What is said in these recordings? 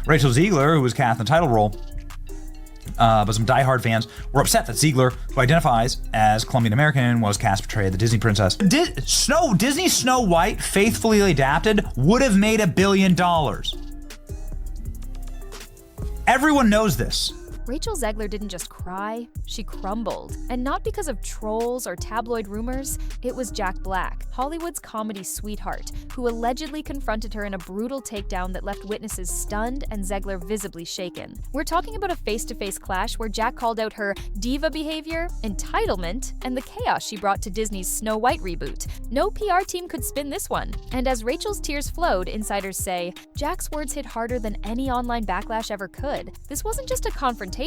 Rachel Zegler, who was cast in the title role, but some diehard fans were upset that Zegler, who identifies as Colombian American, was cast to portray the Disney princess. Disney's Snow White, faithfully adapted, would have made $1 billion. Everyone knows this. Rachel Zegler didn't just cry, she crumbled. And not because of trolls or tabloid rumors, it was Jack Black, Hollywood's comedy sweetheart, who allegedly confronted her in a brutal takedown that left witnesses stunned and Zegler visibly shaken. We're talking about a face-to-face clash where Jack called out her diva behavior, entitlement, and the chaos she brought to Disney's Snow White reboot. No PR team could spin this one. And as Rachel's tears flowed, insiders say, Jack's words hit harder than any online backlash ever could. This wasn't just a confrontation,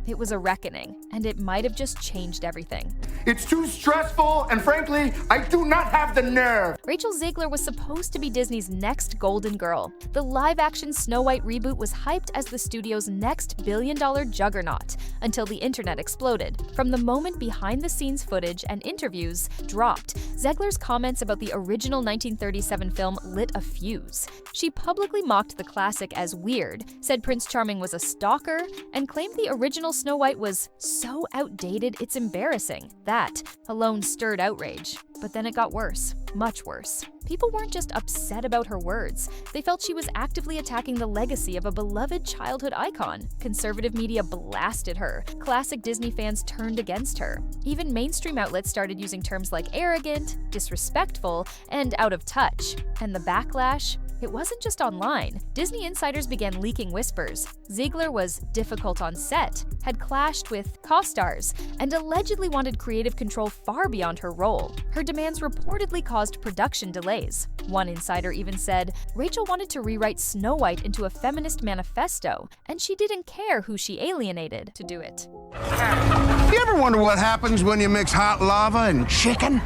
it was a reckoning, and it might have just changed everything. It's too stressful, and frankly, I do not have the nerve. Rachel Zegler was supposed to be Disney's next golden girl. The live-action Snow White reboot was hyped as the studio's next billion-dollar juggernaut, until the internet exploded. From the moment behind-the-scenes footage and interviews dropped, Zegler's comments about the original 1937 film lit a fuse. She publicly mocked the classic as weird, said Prince Charming was a stalker, and claimed the original Snow White was so outdated it's embarrassing. That alone stirred outrage. But then it got worse, much worse. People weren't just upset about her words. They felt she was actively attacking the legacy of a beloved childhood icon. Conservative media blasted her. Classic Disney fans turned against her. Even mainstream outlets started using terms like arrogant, disrespectful, and out of touch. And the backlash? It wasn't just online. Disney insiders began leaking whispers. Zegler was difficult on set, had clashed with co-stars, and allegedly wanted creative control far beyond her role. Her demands reportedly caused production delays. One insider even said Rachel wanted to rewrite Snow White into a feminist manifesto, and she didn't care who she alienated to do it. You ever wonder what happens when you mix hot lava and chicken?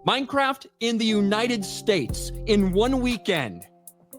Minecraft in the United States in one weekend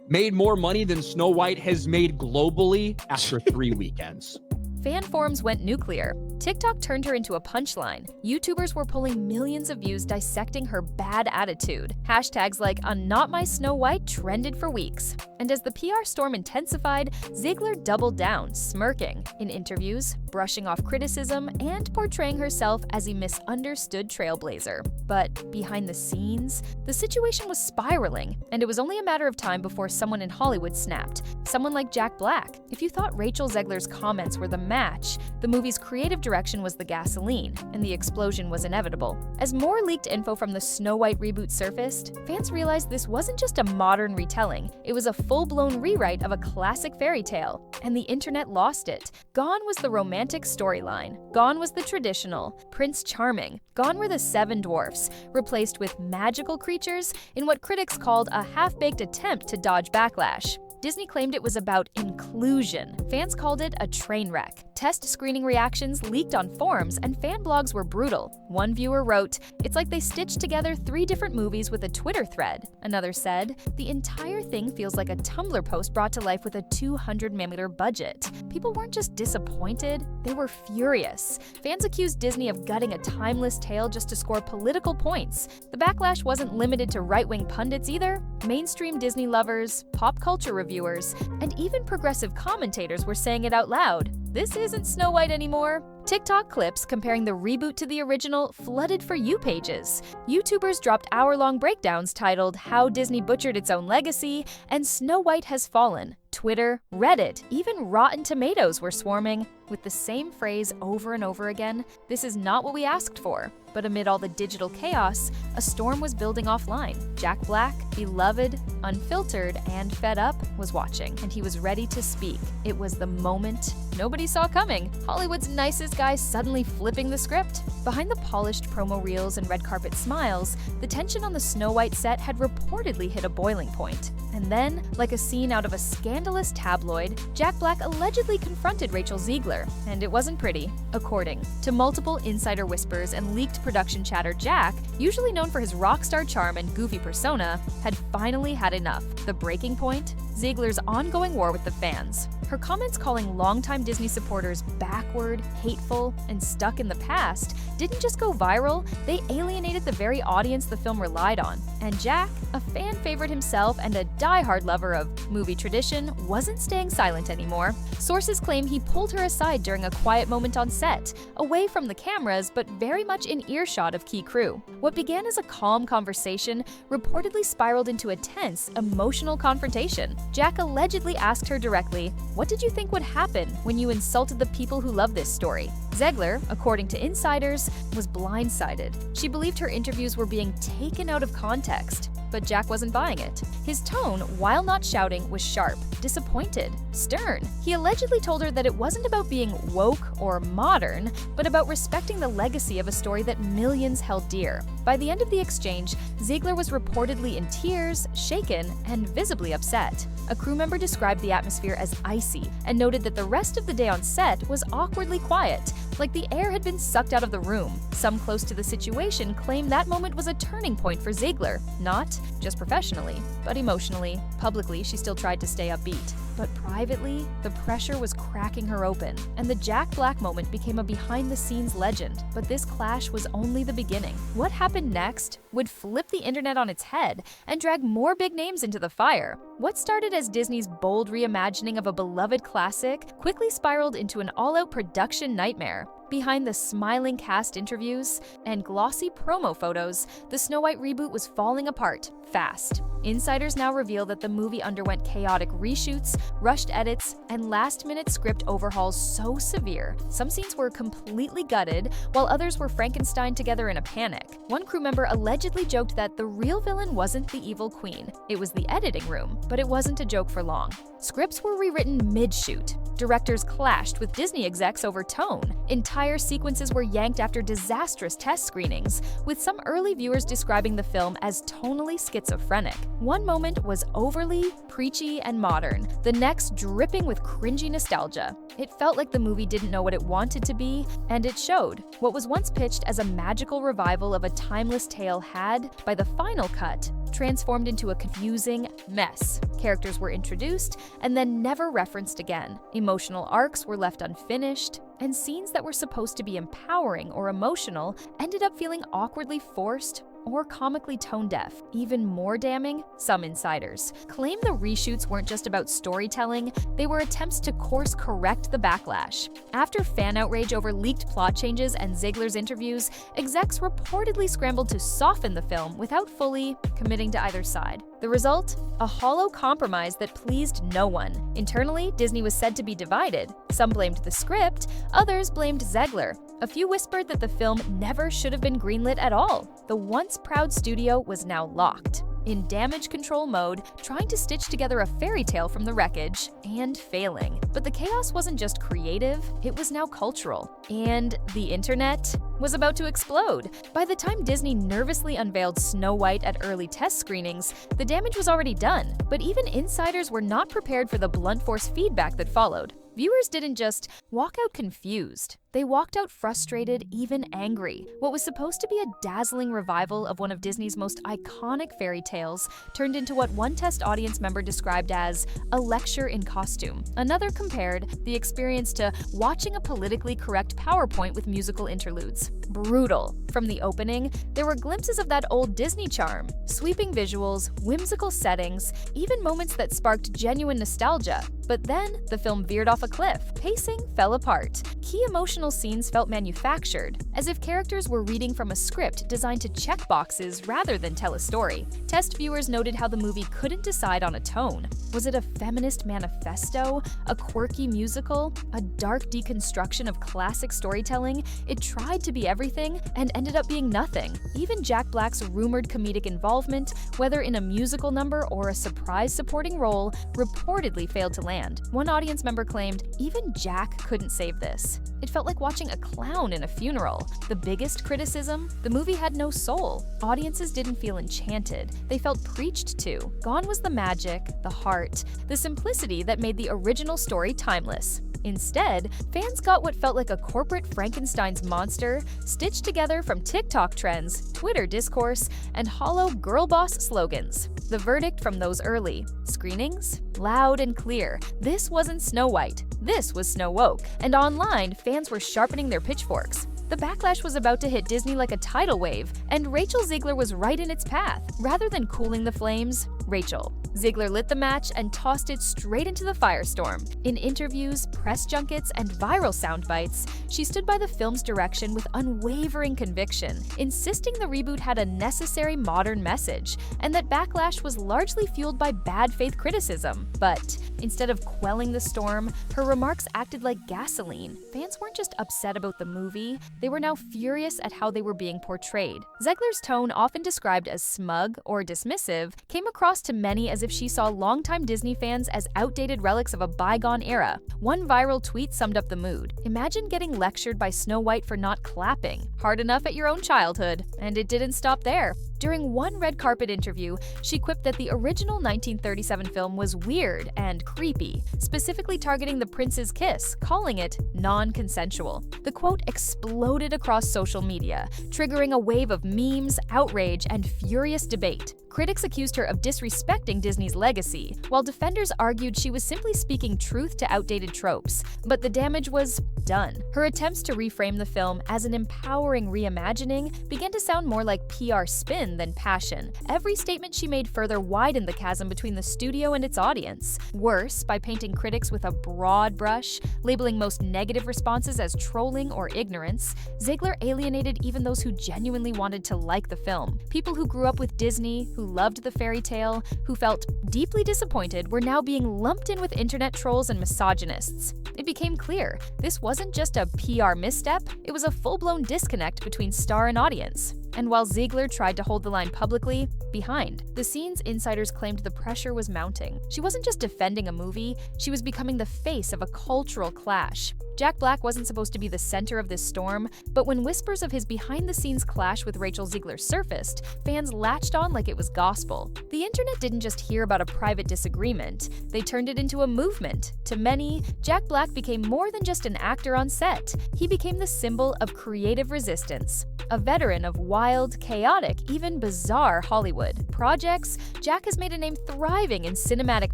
made more money than Snow White has made globally after 3 weekends. Fan forums went nuclear. TikTok turned her into a punchline. YouTubers were pulling millions of views dissecting her bad attitude. Hashtags like "Not My Snow White" trended for weeks. And as the PR storm intensified, Zegler doubled down, smirking in interviews, brushing off criticism, and portraying herself as a misunderstood trailblazer. But behind the scenes, the situation was spiraling, and it was only a matter of time before someone in Hollywood snapped. Someone like Jack Black. If you thought Rachel Zegler's comments were the match, the movie's creative direction was the gasoline, and the explosion was inevitable. As more leaked info from the Snow White reboot surfaced, fans realized this wasn't just a modern retelling, it was a full-blown rewrite of a classic fairy tale, and the internet lost it. Gone was the romantic storyline, gone was the traditional Prince Charming, gone were the 7 dwarfs, replaced with magical creatures in what critics called a half-baked attempt to dodge backlash. Disney claimed it was about inclusion. Fans called it a train wreck. Test screening reactions leaked on forums, and fan blogs were brutal. One viewer wrote, "It's like they stitched together 3 different movies with a Twitter thread." Another said, "The entire thing feels like a Tumblr post brought to life with a 200mm budget." People weren't just disappointed, they were furious. Fans accused Disney of gutting a timeless tale just to score political points. The backlash wasn't limited to right-wing pundits either. Mainstream Disney lovers, pop culture reviewers, and even progressive commentators were saying it out loud. This isn't Snow White anymore. TikTok clips comparing the reboot to the original flooded For You pages. YouTubers dropped hour-long breakdowns titled "How Disney Butchered Its Own Legacy" and "Snow White Has Fallen." Twitter, Reddit, even Rotten Tomatoes were swarming with the same phrase over and over again. This is not what we asked for. But amid all the digital chaos, a storm was building offline. Jack Black, beloved, unfiltered, and fed up, was watching, and he was ready to speak. It was the moment nobody saw coming. Hollywood's nicest guy suddenly flipping the script. Behind the polished promo reels and red carpet smiles, the tension on the Snow White set had reportedly hit a boiling point. And then, like a scene out of a scandalous tabloid, Jack Black allegedly confronted Rachel Zegler, and it wasn't pretty. According to multiple insider whispers and leaked production chatter, Jack, usually known for his rock star charm and goofy persona, had finally had enough. The breaking point? Zegler's ongoing war with the fans. Her comments calling longtime Disney supporters backward, hateful, and stuck in the past didn't just go viral, they alienated the very audience the film relied on. And Jack, a fan favorite himself and a die-hard lover of movie tradition, wasn't staying silent anymore. Sources claim he pulled her aside during a quiet moment on set, away from the cameras but very much in earshot of key crew. What began as a calm conversation reportedly spiraled into a tense, emotional confrontation. Jack allegedly asked her directly, "What did you think would happen when you insulted the people who love this story?" Zegler, according to insiders, was blindsided. She believed her interviews were being taken out of context, but Jack wasn't buying it. His tone, while not shouting, was sharp, disappointed, stern. He allegedly told her that it wasn't about being woke or modern, but about respecting the legacy of a story that millions held dear. By the end of the exchange, Zegler was reportedly in tears, shaken, and visibly upset. A crew member described the atmosphere as icy and noted that the rest of the day on set was awkwardly quiet, like the air had been sucked out of the room. Some close to the situation claim that moment was a turning point for Zegler, not just professionally, but emotionally. Publicly, she still tried to stay upbeat. But privately, the pressure was cracking her open, and the Jack Black moment became a behind-the-scenes legend. But this clash was only the beginning. What happened next would flip the internet on its head and drag more big names into the fire. What started as Disney's bold reimagining of a beloved classic quickly spiraled into an all-out production nightmare. Behind the smiling cast interviews and glossy promo photos, the Snow White reboot was falling apart fast. Insiders now reveal that the movie underwent chaotic reshoots, rushed edits, and last-minute script overhauls so severe, some scenes were completely gutted, while others were Frankenstein together in a panic. One crew member allegedly joked that the real villain wasn't the evil queen, it was the editing room, but it wasn't a joke for long. Scripts were rewritten mid-shoot. Directors clashed with Disney execs over tone. Entire sequences were yanked after disastrous test screenings, with some early viewers describing the film as tonally schizophrenic. One moment was overly preachy and modern, the next dripping with cringy nostalgia. It felt like the movie didn't know what it wanted to be, and it showed. What was once pitched as a magical revival of a timeless tale had, by the final cut, transformed into a confusing mess. Characters were introduced and then never referenced again. Emotional arcs were left unfinished, and scenes that were supposed to be empowering or emotional ended up feeling awkwardly forced or comically tone-deaf. Even more damning, some insiders claim the reshoots weren't just about storytelling, they were attempts to course-correct the backlash. After fan outrage over leaked plot changes and Zegler's interviews, execs reportedly scrambled to soften the film without fully committing to either side. The result? A hollow compromise that pleased no one. Internally, Disney was said to be divided. Some blamed the script, others blamed Zegler. A few whispered that the film never should have been greenlit at all. The once proud studio was now locked, in damage control mode, trying to stitch together a fairy tale from the wreckage, and failing. But the chaos wasn't just creative, it was now cultural. And the internet was about to explode. By the time Disney nervously unveiled Snow White at early test screenings, the damage was already done. But even insiders were not prepared for the blunt force feedback that followed. Viewers didn't just walk out confused. They walked out frustrated, even angry. What was supposed to be a dazzling revival of one of Disney's most iconic fairy tales turned into what one test audience member described as a lecture in costume. Another compared the experience to watching a politically correct PowerPoint with musical interludes. Brutal. From the opening, there were glimpses of that old Disney charm, sweeping visuals, whimsical settings, even moments that sparked genuine nostalgia. But then, the film veered off a cliff. Pacing fell apart. Key emotional scenes felt manufactured, as if characters were reading from a script designed to check boxes rather than tell a story. Test viewers noted how the movie couldn't decide on a tone. Was it a feminist manifesto, a quirky musical, a dark deconstruction of classic storytelling? It tried to be everything and ended up being nothing. Even Jack Black's rumored comedic involvement, whether in a musical number or a surprise supporting role, reportedly failed to land. One audience member claimed, "Even Jack couldn't save this." It felt like like watching a clown in a funeral. The biggest criticism? The movie had no soul. Audiences didn't feel enchanted. They felt preached to. Gone was the magic, the heart, the simplicity that made the original story timeless. Instead, fans got what felt like a corporate Frankenstein's monster stitched together from TikTok trends, Twitter discourse, and hollow girl boss slogans. The verdict from those early screenings? Loud and clear. This wasn't Snow White. This was Snow Woke. And online, fans were sharpening their pitchforks. The backlash was about to hit Disney like a tidal wave, and Rachel Zegler was right in its path. Rather than cooling the flames, Rachel. Zegler lit the match and tossed it straight into the firestorm. In interviews, press junkets, and viral sound bites, she stood by the film's direction with unwavering conviction, insisting the reboot had a necessary modern message, and that backlash was largely fueled by bad faith criticism. But instead of quelling the storm, her remarks acted like gasoline. Fans weren't just upset about the movie, they were now furious at how they were being portrayed. Zegler's tone, often described as smug or dismissive, came across to many as if she saw longtime Disney fans as outdated relics of a bygone era. One viral tweet summed up the mood. Imagine getting lectured by Snow White for not clapping. Hard enough at your own childhood. And it didn't stop there. During one red carpet interview, she quipped that the original 1937 film was weird and creepy, specifically targeting the prince's kiss, calling it non-consensual. The quote exploded across social media, triggering a wave of memes, outrage, and furious debate. Critics accused her of disrespecting Disney's legacy, while defenders argued she was simply speaking truth to outdated tropes. But the damage was done. Her attempts to reframe the film as an empowering reimagining began to sound more like PR spin than passion. Every statement she made further widened the chasm between the studio and its audience. Worse, by painting critics with a broad brush, labeling most negative responses as trolling or ignorance, Zegler alienated even those who genuinely wanted to like the film. People who grew up with Disney, who loved the fairy tale, who felt deeply disappointed, were now being lumped in with internet trolls and misogynists. It became clear, this wasn't just a PR misstep, it was a full-blown disconnect between star and audience. And while Zegler tried to hold the line publicly, behind the scenes, insiders claimed the pressure was mounting. She wasn't just defending a movie, she was becoming the face of a cultural clash. Jack Black wasn't supposed to be the center of this storm, but when whispers of his behind-the-scenes clash with Rachel Zegler surfaced, fans latched on like it was gospel. The internet didn't just hear about a private disagreement, they turned it into a movement. To many, Jack Black became more than just an actor on set. He became the symbol of creative resistance. A veteran of wild, chaotic, even bizarre Hollywood projects, Jack has made a name thriving in cinematic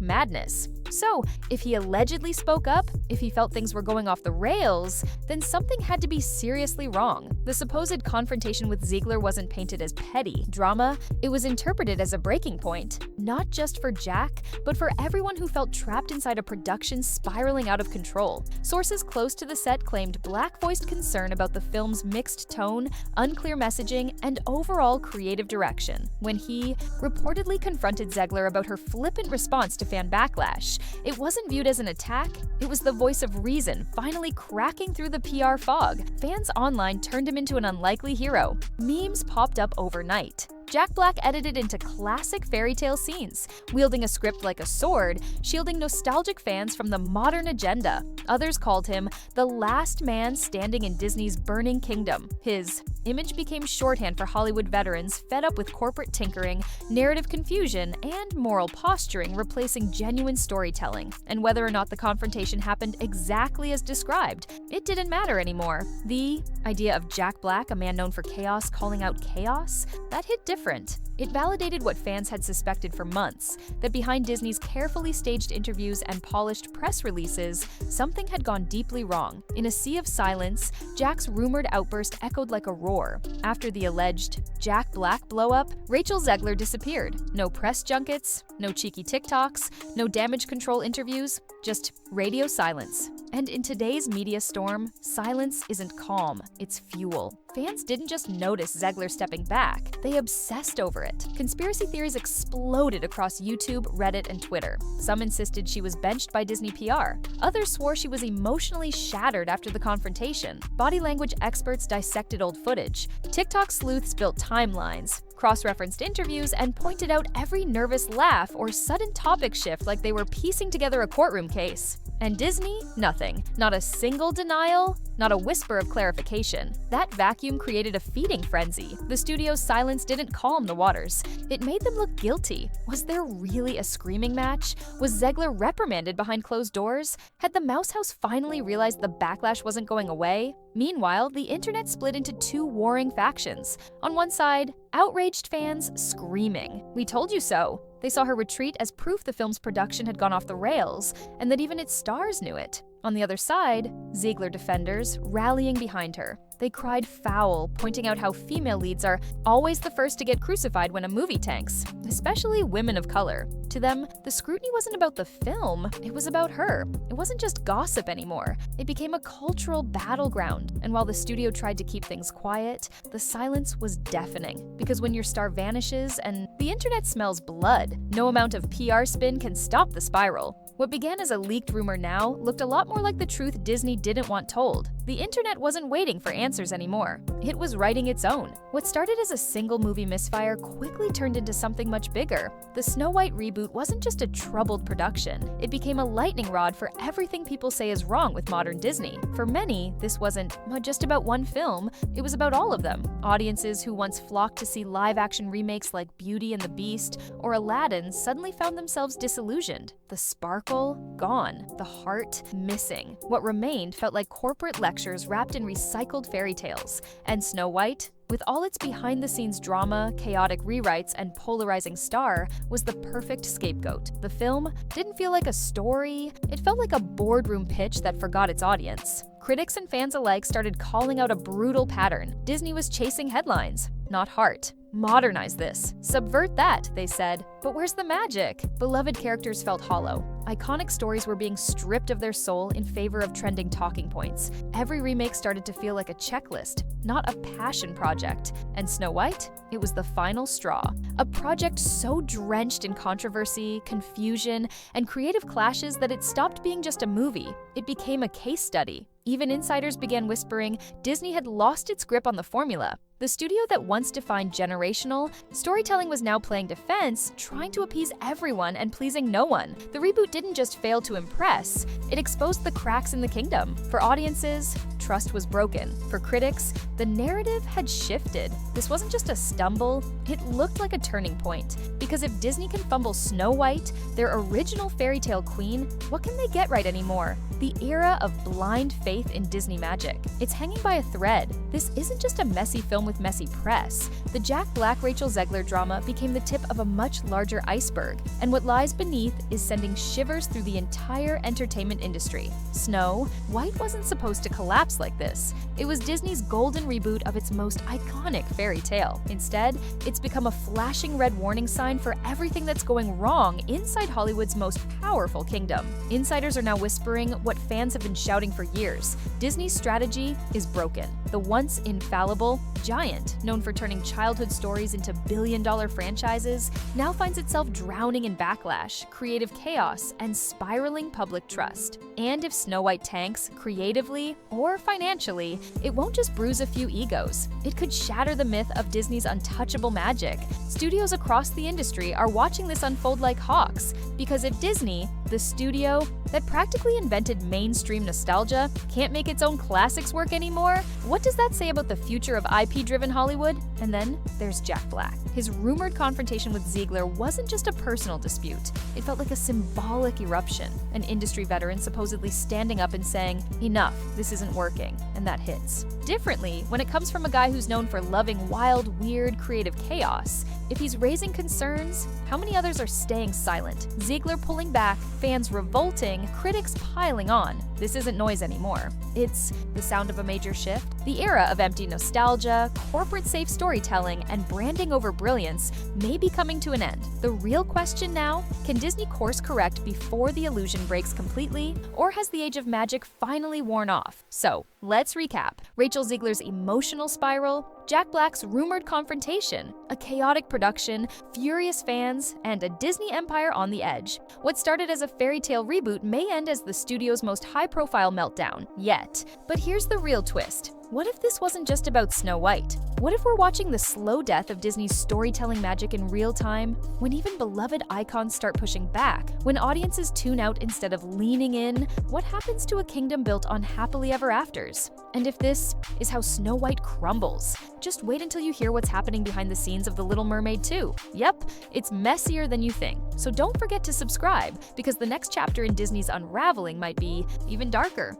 madness. So, if he allegedly spoke up, if he felt things were going off the rails, then something had to be seriously wrong. The supposed confrontation with Zegler wasn't painted as petty drama, it was interpreted as a breaking point, not just for Jack, but for everyone who felt trapped inside a production spiraling out of control. Sources close to the set claimed Black-voiced concern about the film's mixed tone, unclear messaging, and overall creative direction. When he reportedly confronted Zegler about her flippant response to fan backlash, it wasn't viewed as an attack, it was the voice of reason finally cracking through the PR fog. Fans online turned him into an unlikely hero. Memes popped up overnight. Jack Black edited into classic fairy tale scenes, wielding a script like a sword, shielding nostalgic fans from the modern agenda. Others called him the last man standing in Disney's burning kingdom. His image became shorthand for Hollywood veterans fed up with corporate tinkering, narrative confusion, and moral posturing replacing genuine storytelling. And whether or not the confrontation happened exactly as described, it didn't matter anymore. The idea of Jack Black, a man known for chaos, calling out chaos, that hit different. It validated what fans had suspected for months, that behind Disney's carefully staged interviews and polished press releases, something had gone deeply wrong. In a sea of silence, Jack's rumored outburst echoed like a roar. After the alleged Jack Black blow-up, Rachel Zegler disappeared. No press junkets, no cheeky TikToks, no damage control interviews, just radio silence. And in today's media storm, silence isn't calm, it's fuel. Fans didn't just notice Zegler stepping back, they obsessed over it. Conspiracy theories exploded across YouTube, Reddit, and Twitter. Some insisted she was benched by Disney PR. Others swore she was emotionally shattered after the confrontation. Body language experts dissected old footage. TikTok sleuths built timelines, cross-referenced interviews, and pointed out every nervous laugh or sudden topic shift like they were piecing together a courtroom case. And Disney, nothing. Not a single denial, not a whisper of clarification. That vacuum created a feeding frenzy. The studio's silence didn't calm the waters. It made them look guilty. Was there really a screaming match? Was Zegler reprimanded behind closed doors? Had the Mouse House finally realized the backlash wasn't going away? Meanwhile, the internet split into two warring factions. On one side, outraged fans screaming, "We told you so." They saw her retreat as proof the film's production had gone off the rails, and that even its stars knew it. On the other side, Zegler defenders rallying behind her. They cried foul, pointing out how female leads are always the first to get crucified when a movie tanks, especially women of color. To them, the scrutiny wasn't about the film, it was about her. It wasn't just gossip anymore. It became a cultural battleground, and while the studio tried to keep things quiet, the silence was deafening. Because when your star vanishes and the internet smells blood, no amount of PR spin can stop the spiral. What began as a leaked rumor now looked a lot more like the truth Disney didn't want told. The internet wasn't waiting for answers anymore. It was writing its own. What started as a single movie misfire quickly turned into something much bigger. The Snow White reboot wasn't just a troubled production. It became a lightning rod for everything people say is wrong with modern Disney. For many, this wasn't just about one film, it was about all of them. Audiences who once flocked to see live-action remakes like Beauty and the Beast or Aladdin suddenly found themselves disillusioned. The sparkle, gone. The heart, missing. What remained felt like corporate lectures wrapped in recycled fairy tales. And Snow White, with all its behind-the-scenes drama, chaotic rewrites, and polarizing star, was the perfect scapegoat. The film didn't feel like a story, it felt like a boardroom pitch that forgot its audience. Critics and fans alike started calling out a brutal pattern. Disney was chasing headlines, not heart. Modernize this. Subvert that, they said. But where's the magic? Beloved characters felt hollow. Iconic stories were being stripped of their soul in favor of trending talking points. Every remake started to feel like a checklist, not a passion project. And Snow White? It was the final straw. A project so drenched in controversy, confusion, and creative clashes that it stopped being just a movie. It became a case study. Even insiders began whispering Disney had lost its grip on the formula. The studio that once defined generational, storytelling was now playing defense, trying to appease everyone and pleasing no one. The reboot didn't just fail to impress, it exposed the cracks in the kingdom. For audiences, trust was broken. For critics, the narrative had shifted. This wasn't just a stumble, it looked like a turning point. Because if Disney can fumble Snow White, their original fairy tale queen, what can they get right anymore? The era of blind faith in Disney magic. It's hanging by a thread. This isn't just a messy film with messy press. The Jack Black-Rachel Zegler drama became the tip of a much larger iceberg, and what lies beneath is sending shivers through the entire entertainment industry. Snow White wasn't supposed to collapse like this. It was Disney's golden reboot of its most iconic fairy tale. Instead, it's become a flashing red warning sign for everything that's going wrong inside Hollywood's most powerful kingdom. Insiders are now whispering what fans have been shouting for years. Disney's strategy is broken. The once infallible giant, known for turning childhood stories into billion-dollar franchises, now finds itself drowning in backlash, creative chaos, and spiraling public trust. And if Snow White tanks, creatively or financially, it won't just bruise a few egos. It could shatter the myth of Disney's untouchable magic. Studios across the industry are watching this unfold like hawks, because if Disney, the studio that practically invented mainstream nostalgia, can't make its own classics work anymore, what does that say about the future of IP-driven Hollywood? And then there's Jack Black. His rumored confrontation with Zegler wasn't just a personal dispute. It felt like a symbolic eruption, an industry veteran supposedly standing up and saying, "Enough, this isn't working," and that hits. Differently, when it comes from a guy who's known for loving wild, weird, creative chaos, if he's raising concerns, how many others are staying silent? Zegler pulling back, fans revolting, critics piling on. This isn't noise anymore. It's the sound of a major shift. The era of empty nostalgia, corporate-safe storytelling, and branding over brilliance may be coming to an end. The real question now, can Disney course correct before the illusion breaks completely, or has the age of magic finally worn off? So, let's recap. Rachel Zegler's emotional spiral, Jack Black's rumored confrontation, a chaotic production, furious fans, and a Disney empire on the edge. What started as a fairy tale reboot may end as the studio's most high-profile meltdown yet. But here's the real twist. What if this wasn't just about Snow White? What if we're watching the slow death of Disney's storytelling magic in real time? When even beloved icons start pushing back? When audiences tune out instead of leaning in? What happens to a kingdom built on happily ever afters? And if this is how Snow White crumbles, just wait until you hear what's happening behind the scenes of The Little Mermaid 2. Yep, it's messier than you think. So don't forget to subscribe, because the next chapter in Disney's unraveling might be even darker.